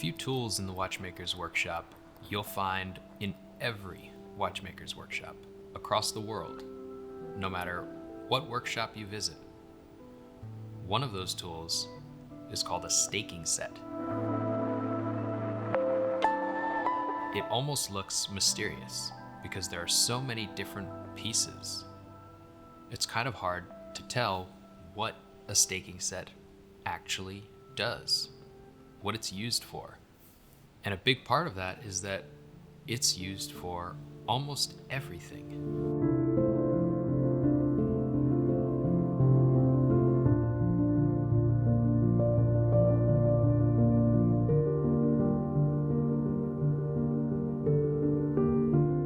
few tools in the watchmaker's workshop you'll find in every watchmaker's workshop across the world, no matter what workshop you visit. One of those tools is called a staking set. It almost looks mysterious because there are so many different pieces. It's kind of hard to tell what a staking set actually does, what it's used for. And a big part of that is that it's used for almost everything.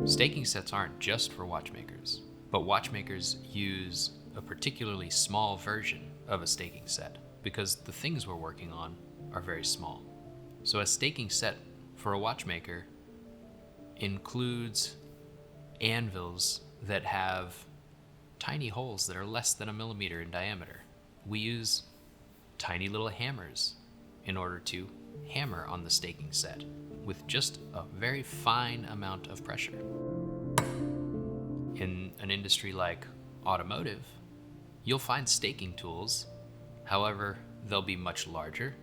Staking sets aren't just for watchmakers, but watchmakers use a particularly small version of a staking set because the things we're working on are very small. So a staking set for a watchmaker includes anvils that have tiny holes that are less than 1 millimeter in diameter. We use tiny little hammers in order to hammer on the staking set with just a very fine amount of pressure. In an industry like automotive, you'll find staking tools. However, they'll be much larger.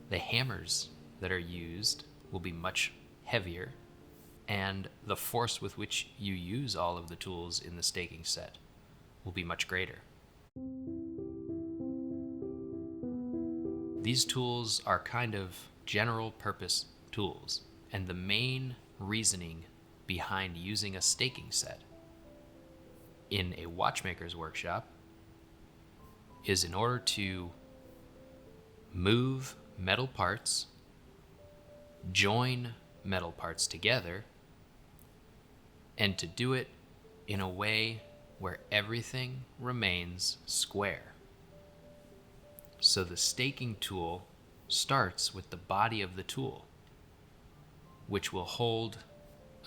The hammers that are used will be much heavier, and the force with which you use all of the tools in the staking set will be much greater. These tools are kind of general purpose tools, and the main reasoning behind using a staking set in a watchmaker's workshop is in order to move metal parts, join metal parts together, and to do it in a way where everything remains square. So the staking tool starts with the body of the tool, which will hold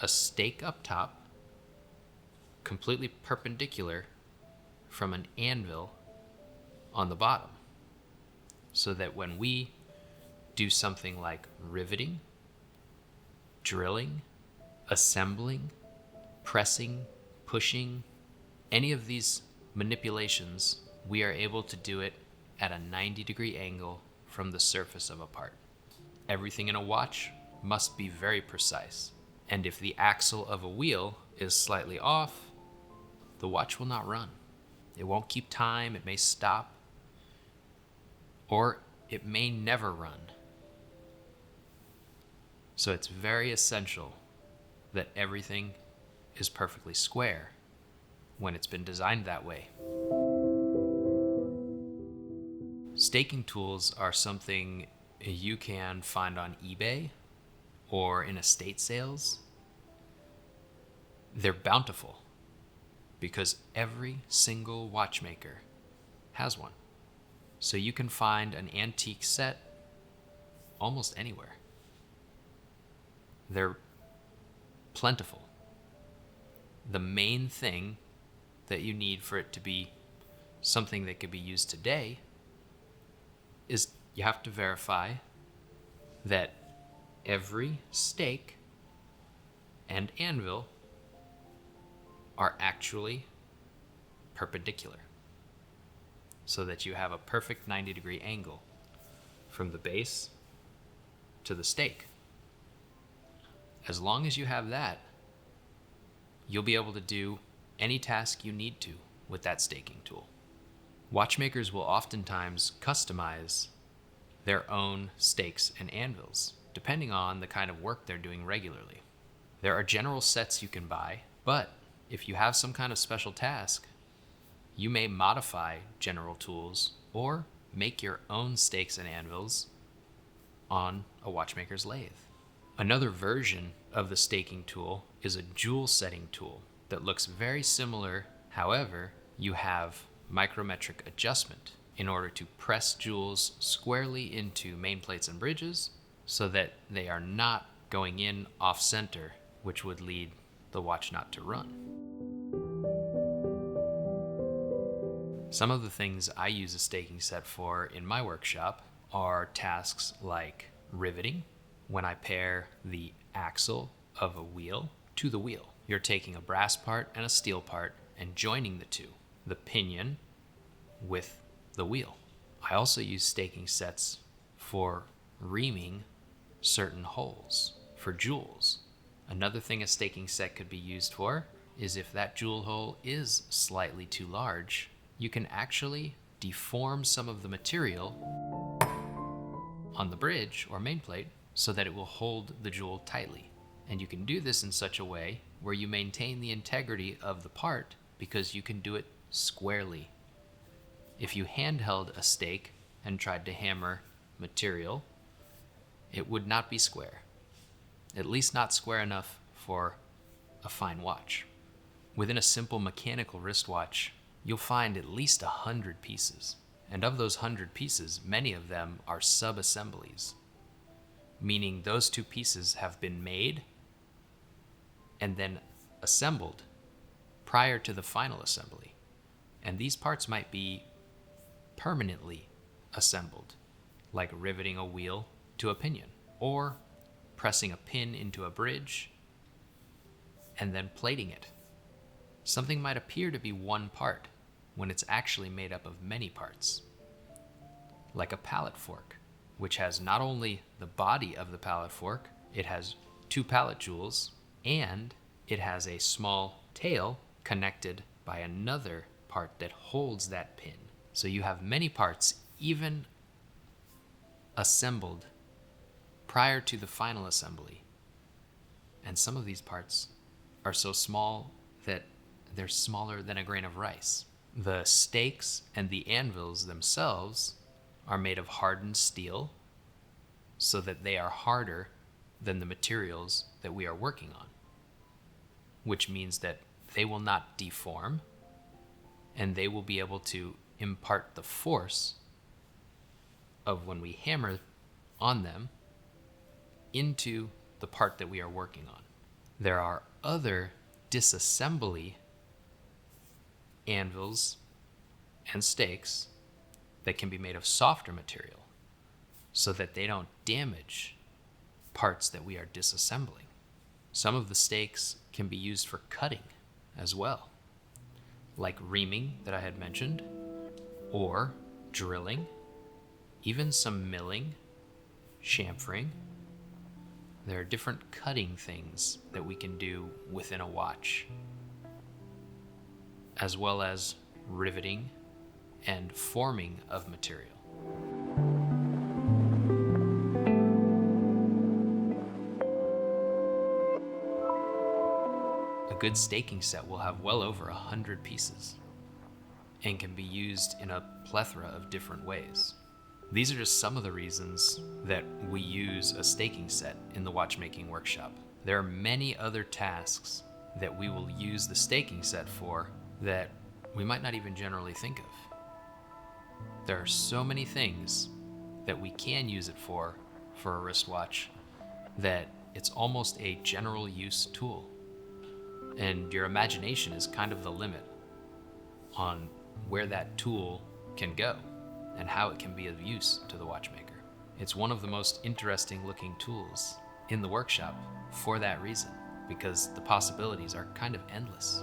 a stake up top, completely perpendicular from an anvil on the bottom, so that when we do something like riveting, drilling, assembling, pressing, pushing, any of these manipulations, we are able to do it at a 90-degree angle from the surface of a part. Everything in a watch must be very precise, and if the axle of a wheel is slightly off, the watch will not run. It won't keep time, it may stop, or it may never run. So it's very essential that everything is perfectly square when it's been designed that way. Staking tools are something you can find on eBay or in estate sales. They're bountiful because every single watchmaker has one. So you can find an antique set almost anywhere. They're plentiful. The main thing that you need for it to be something that could be used today is you have to verify that every stake and anvil are actually perpendicular, so that you have a perfect 90-degree angle from the base to the stake. As long as you have that, you'll be able to do any task you need to with that staking tool. Watchmakers will oftentimes customize their own stakes and anvils, depending on the kind of work they're doing regularly. There are general sets you can buy, but if you have some kind of special task, you may modify general tools or make your own stakes and anvils on a watchmaker's lathe. Another version of the staking tool is a jewel setting tool that looks very similar. However, you have micrometric adjustment in order to press jewels squarely into main plates and bridges so that they are not going in off center, which would lead the watch not to run. Some of the things I use a staking set for in my workshop are tasks like riveting, when I pair the axle of a wheel to the wheel. You're taking a brass part and a steel part and joining the two, the pinion with the wheel. I also use staking sets for reaming certain holes for jewels. Another thing a staking set could be used for is if that jewel hole is slightly too large, you can actually deform some of the material on the bridge or main plate so that it will hold the jewel tightly. And you can do this in such a way where you maintain the integrity of the part because you can do it squarely. If you handheld a stake and tried to hammer material, it would not be square. At least not square enough for a fine watch. Within a simple mechanical wristwatch, you'll find at least 100 pieces. And of those 100 pieces, many of them are sub-assemblies, meaning those two pieces have been made and then assembled prior to the final assembly. And these parts might be permanently assembled, like riveting a wheel to a pinion, or pressing a pin into a bridge and then plating it. Something might appear to be one part when it's actually made up of many parts, like a pallet fork, which has not only the body of the pallet fork, it has two pallet jewels, and it has a small tail connected by another part that holds that pin. So you have many parts even assembled prior to the final assembly. And some of these parts are so small that they're smaller than a grain of rice. The stakes and the anvils themselves are made of hardened steel so that they are harder than the materials that we are working on, which means that they will not deform and they will be able to impart the force of when we hammer on them into the part that we are working on. There are other disassembly anvils and stakes that can be made of softer material so that they don't damage parts that we are disassembling. Some of the stakes can be used for cutting as well, like reaming that I had mentioned, or drilling, even some milling, chamfering. There are different cutting things that we can do within a watch, as well as riveting and forming of material. A good staking set will have well over 100 pieces and can be used in a plethora of different ways. These are just some of the reasons that we use a staking set in the watchmaking workshop. There are many other tasks that we will use the staking set for that we might not even generally think of. There are so many things that we can use it for a wristwatch that it's almost a general use tool. And your imagination is kind of the limit on where that tool can go and how it can be of use to the watchmaker. It's one of the most interesting looking tools in the workshop for that reason, because the possibilities are kind of endless.